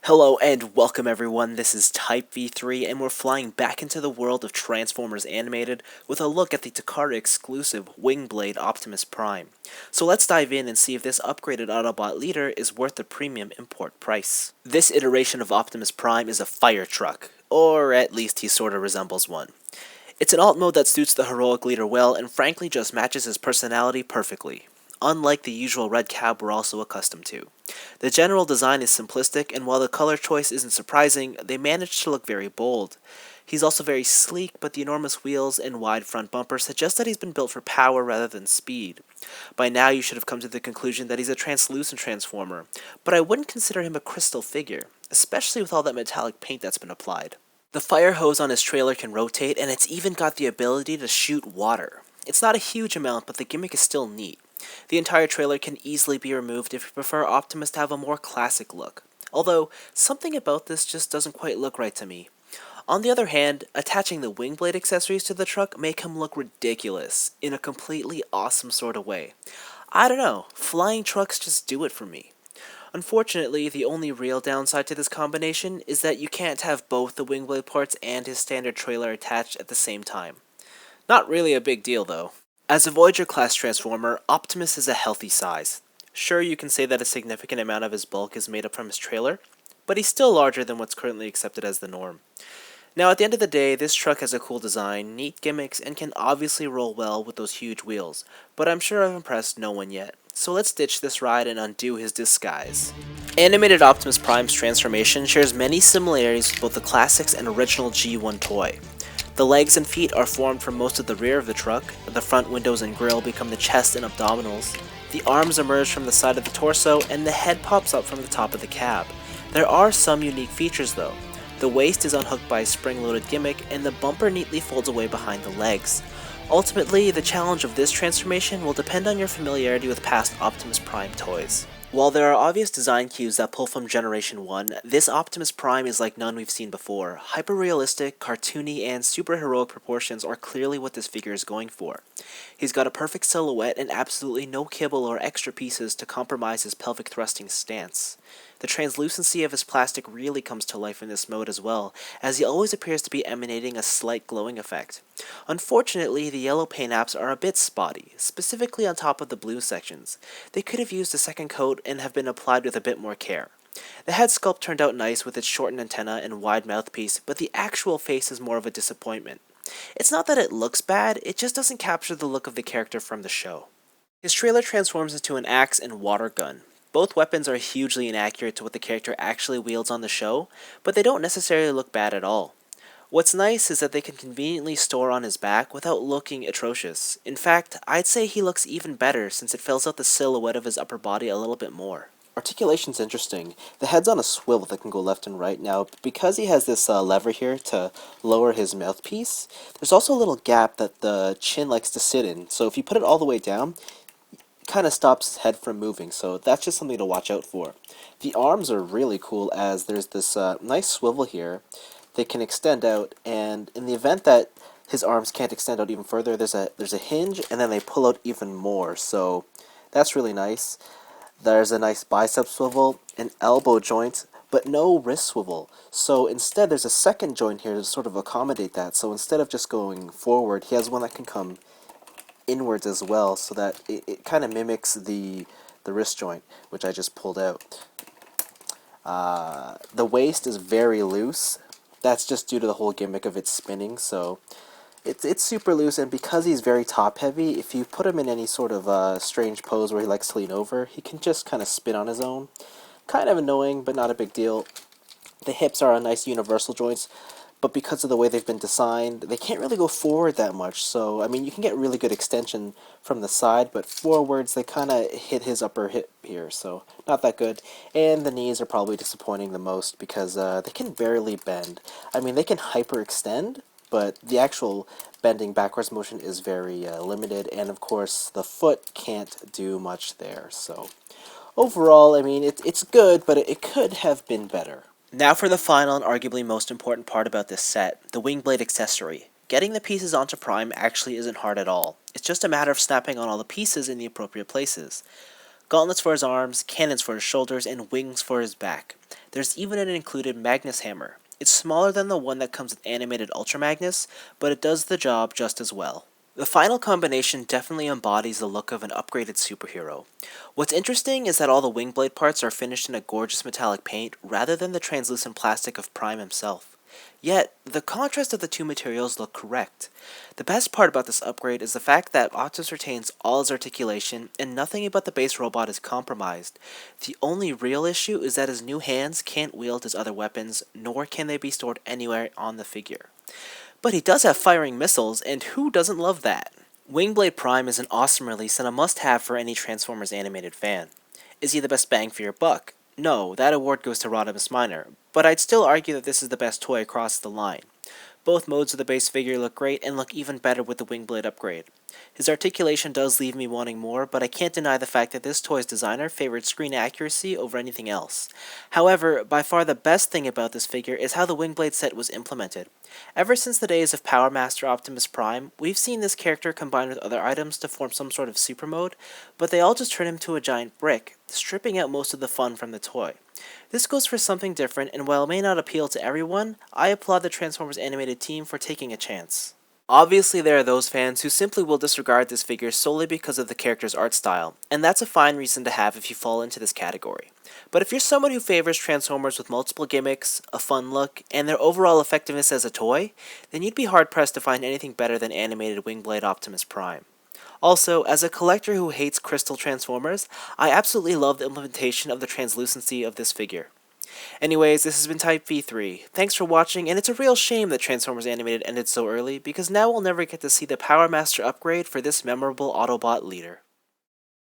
Hello and welcome everyone, this is Type V3 and we're flying back into the world of Transformers Animated with a look at the Takara exclusive Wingblade Optimus Prime. So let's dive in and see if this upgraded Autobot leader is worth the premium import price. This iteration of Optimus Prime is a fire truck, or at least he sorta resembles one. It's an alt mode that suits the heroic leader well and frankly just matches his personality perfectly, unlike the usual red cab we're also accustomed to. The general design is simplistic, and while the color choice isn't surprising, they managed to look very bold. He's also very sleek, but the enormous wheels and wide front bumper suggest that he's been built for power rather than speed. By now you should have come to the conclusion that he's a translucent transformer, but I wouldn't consider him a crystal figure, especially with all that metallic paint that's been applied. The fire hose on his trailer can rotate, and it's even got the ability to shoot water. It's not a huge amount, but the gimmick is still neat. The entire trailer can easily be removed if you prefer Optimus to have a more classic look, although something about this just doesn't quite look right to me. On the other hand, attaching the Wingblade accessories to the truck make him look ridiculous, in a completely awesome sort of way. I don't know, flying trucks just do it for me. Unfortunately, the only real downside to this combination is that you can't have both the Wingblade parts and his standard trailer attached at the same time. Not really a big deal though. As a Voyager Class Transformer, Optimus is a healthy size. Sure, you can say that a significant amount of his bulk is made up from his trailer, but he's still larger than what's currently accepted as the norm. Now, at the end of the day, this truck has a cool design, neat gimmicks, and can obviously roll well with those huge wheels, but I'm sure I've impressed no one yet. So let's ditch this ride and undo his disguise. Animated Optimus Prime's transformation shares many similarities with both the classics and original G1 toy. The legs and feet are formed from most of the rear of the truck, the front windows and grille become the chest and abdominals, the arms emerge from the side of the torso, and the head pops up from the top of the cab. There are some unique features though. The waist is unhooked by a spring-loaded gimmick, and the bumper neatly folds away behind the legs. Ultimately, the challenge of this transformation will depend on your familiarity with past Optimus Prime toys. While there are obvious design cues that pull from Generation 1, this Optimus Prime is like none we've seen before. Hyper-realistic, cartoony, and super-heroic proportions are clearly what this figure is going for. He's got a perfect silhouette and absolutely no kibble or extra pieces to compromise his pelvic thrusting stance. The translucency of his plastic really comes to life in this mode as well, as he always appears to be emanating a slight glowing effect. Unfortunately, the yellow paint apps are a bit spotty, specifically on top of the blue sections. They could have used a second coat and have been applied with a bit more care. The head sculpt turned out nice with its shortened antenna and wide mouthpiece, but the actual face is more of a disappointment. It's not that it looks bad, it just doesn't capture the look of the character from the show. His trailer transforms into an axe and water gun. Both weapons are hugely inaccurate to what the character actually wields on the show, but they don't necessarily look bad at all. What's nice is that they can conveniently store on his back without looking atrocious. In fact, I'd say he looks even better since it fills out the silhouette of his upper body a little bit more. Articulation's interesting. The head's on a swivel that can go left and right. Now, because he has this lever here to lower his mouthpiece, there's also a little gap that the chin likes to sit in, so if you put it all the way down, kind of stops his head from moving, so that's just something to watch out for. The arms are really cool as there's this nice swivel here. They can extend out, and in the event that his arms can't extend out even further, there's a hinge, and then they pull out even more, so that's really nice. There's a nice bicep swivel, an elbow joint, but no wrist swivel. So instead there's a second joint here to sort of accommodate that, so instead of just going forward, he has one that can come inwards as well, so that it kind of mimics the wrist joint, which I just pulled out. The waist is very loose. That's just due to the whole gimmick of it spinning, so it's super loose, and because he's very top heavy, if you put him in any sort of strange pose where he likes to lean over, he can just kind of spin on his own. Kind of annoying, but not a big deal. The hips are nice universal joints, but because of the way they've been designed, they can't really go forward that much, so, I mean, you can get really good extension from the side, but forwards, they kind of hit his upper hip here, so not that good. And the knees are probably disappointing the most, because they can barely bend. I mean, they can hyperextend, but the actual bending backwards motion is very limited, and of course, the foot can't do much there, so overall, I mean, it's good, but it could have been better. Now for the final and arguably most important part about this set, the Wingblade accessory. Getting the pieces onto Prime actually isn't hard at all. It's just a matter of snapping on all the pieces in the appropriate places. Gauntlets for his arms, cannons for his shoulders, and wings for his back. There's even an included Magnus hammer. It's smaller than the one that comes with animated Ultra Magnus, but it does the job just as well. The final combination definitely embodies the look of an upgraded superhero. What's interesting is that all the Wingblade parts are finished in a gorgeous metallic paint rather than the translucent plastic of Prime himself. Yet, the contrast of the two materials look correct. The best part about this upgrade is the fact that Optimus retains all his articulation and nothing about the base robot is compromised. The only real issue is that his new hands can't wield his other weapons, nor can they be stored anywhere on the figure. But he does have firing missiles, and who doesn't love that? Wingblade Prime is an awesome release and a must-have for any Transformers animated fan. Is he the best bang for your buck? No, that award goes to Rodimus Minor, but I'd still argue that this is the best toy across the line. Both modes of the base figure look great and look even better with the Wingblade upgrade. His articulation does leave me wanting more, but I can't deny the fact that this toy's designer favored screen accuracy over anything else. However, by far the best thing about this figure is how the Wingblade set was implemented. Ever since the days of Power Master Optimus Prime, we've seen this character combined with other items to form some sort of super mode, but they all just turn him to a giant brick, stripping out most of the fun from the toy. This goes for something different, and while it may not appeal to everyone, I applaud the Transformers animated team for taking a chance. Obviously, there are those fans who simply will disregard this figure solely because of the character's art style, and that's a fine reason to have if you fall into this category. But if you're someone who favors Transformers with multiple gimmicks, a fun look, and their overall effectiveness as a toy, then you'd be hard-pressed to find anything better than animated Wingblade Optimus Prime. Also, as a collector who hates crystal Transformers, I absolutely love the implementation of the translucency of this figure. Anyways, this has been Type V3. Thanks for watching, and it's a real shame that Transformers Animated ended so early, because now we'll never get to see the Power Master upgrade for this memorable Autobot leader.